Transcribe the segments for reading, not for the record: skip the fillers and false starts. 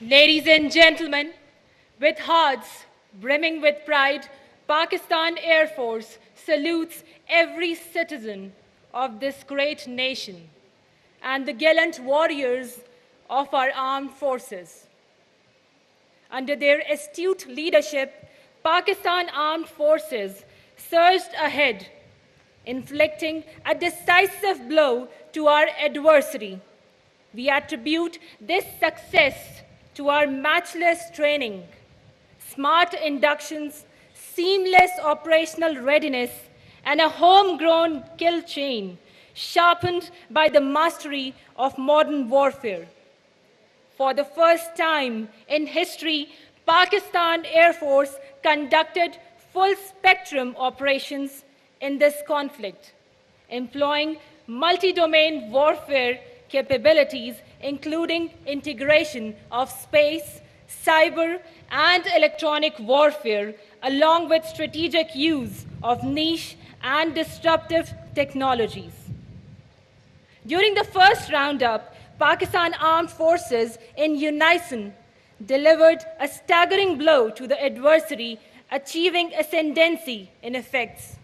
Ladies and gentlemen, with hearts brimming with pride, Pakistan Air Force salutes every citizen of this great nation and the gallant warriors of our armed forces. Under their astute leadership, Pakistan Armed Forces surged ahead, inflicting a decisive blow to our adversary. We attribute this success to our matchless training, smart inductions, seamless operational readiness, and a homegrown kill chain sharpened by the mastery of modern warfare. For the first time in history, Pakistan Air Force conducted full-spectrum operations in this conflict, employing multi-domain warfare capabilities, including integration of space, cyber, and electronic warfare, along with strategic use of niche and disruptive technologies. During the first roundup, Pakistan Armed Forces in unison delivered a staggering blow to the adversary, achieving ascendancy in effects.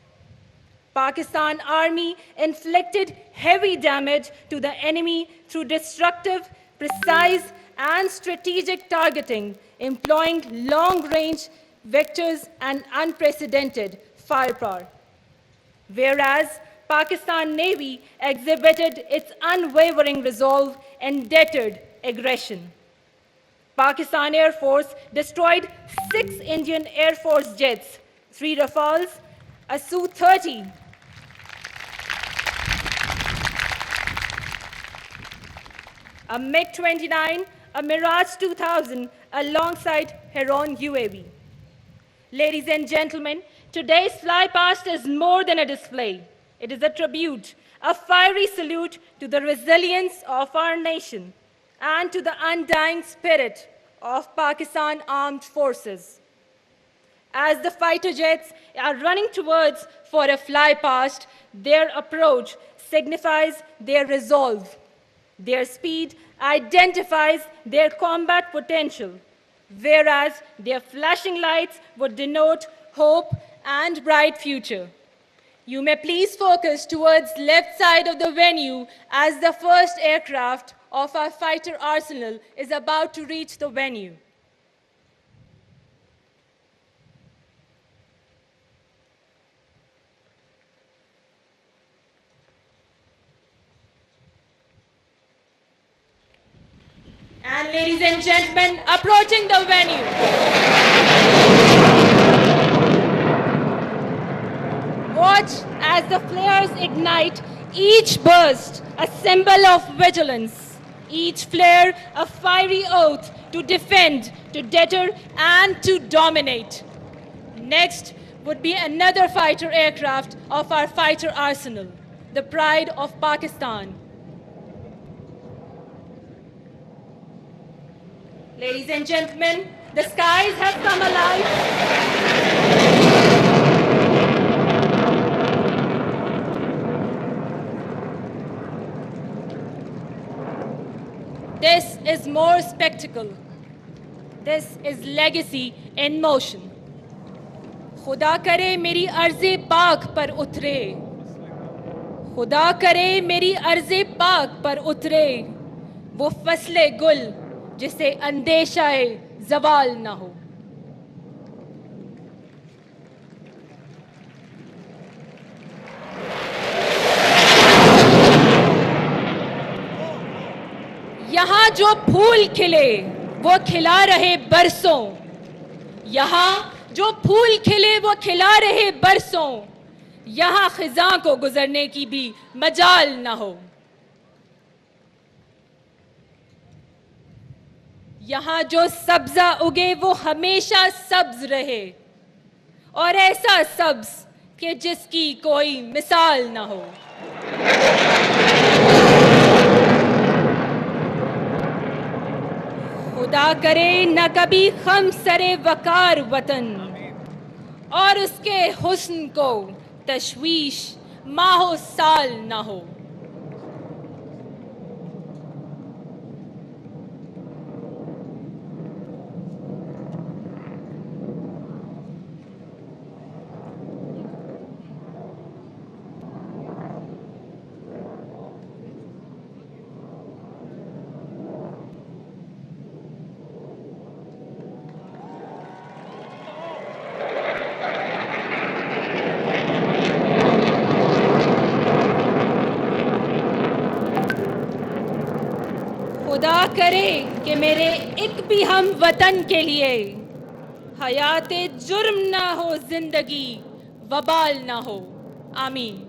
Pakistan Army inflicted heavy damage to the enemy through destructive, precise, and strategic targeting, employing long-range vectors and unprecedented firepower. Whereas Pakistan Navy exhibited its unwavering resolve and deterred aggression. Pakistan Air Force destroyed 6 Indian Air Force jets, 3 Rafales, a Su-30, a MiG-29, a Mirage 2000, alongside Heron UAV. Ladies and gentlemen, today's flypast is more than a display. It is a tribute, a fiery salute to the resilience of our nation and to the undying spirit of Pakistan Armed Forces. As the fighter jets are running towards for a flypast, their approach signifies their resolve. Their speed identifies their combat potential, whereas their flashing lights would denote hope and bright future. You may please focus towards left side of the venue as the first aircraft of our fighter arsenal is about to reach the venue. And ladies and gentlemen, approaching the venue. Watch as the flares ignite, each burst a symbol of vigilance, each flare a fiery oath to defend, to deter, and to dominate. Next would be another fighter aircraft of our fighter arsenal, the pride of Pakistan. Ladies and gentlemen, the skies have come alive. This is more spectacle. This is legacy in motion. खुदा करे मेरी अर्ज़े पाक पर उतरे, खुदा करे मेरी अर्ज़े पाक पर उतरे, वो फसले गुल जिसे अंदेशाए ज़वाल न हो. यहाँ जो फूल खिले वो खिला रहे बरसों, यहाँ जो फूल खिले वो खिला रहे बरसों, यहाँ खिज़ां को गुजरने की भी मजाल न हो. यहाँ जो सब्जा उगे वो हमेशा सब्ज रहे, और ऐसा सब्ज कि जिसकी कोई मिसाल न हो. खुदा करे न कभी खम सरे वकार वतन, और उसके हुस्न को तशवीश माहो साल न हो. खुदा करे कि मेरे एक भी हम वतन के लिए हयाते जुर्म ना हो, जिंदगी वबाल ना हो। आमीन।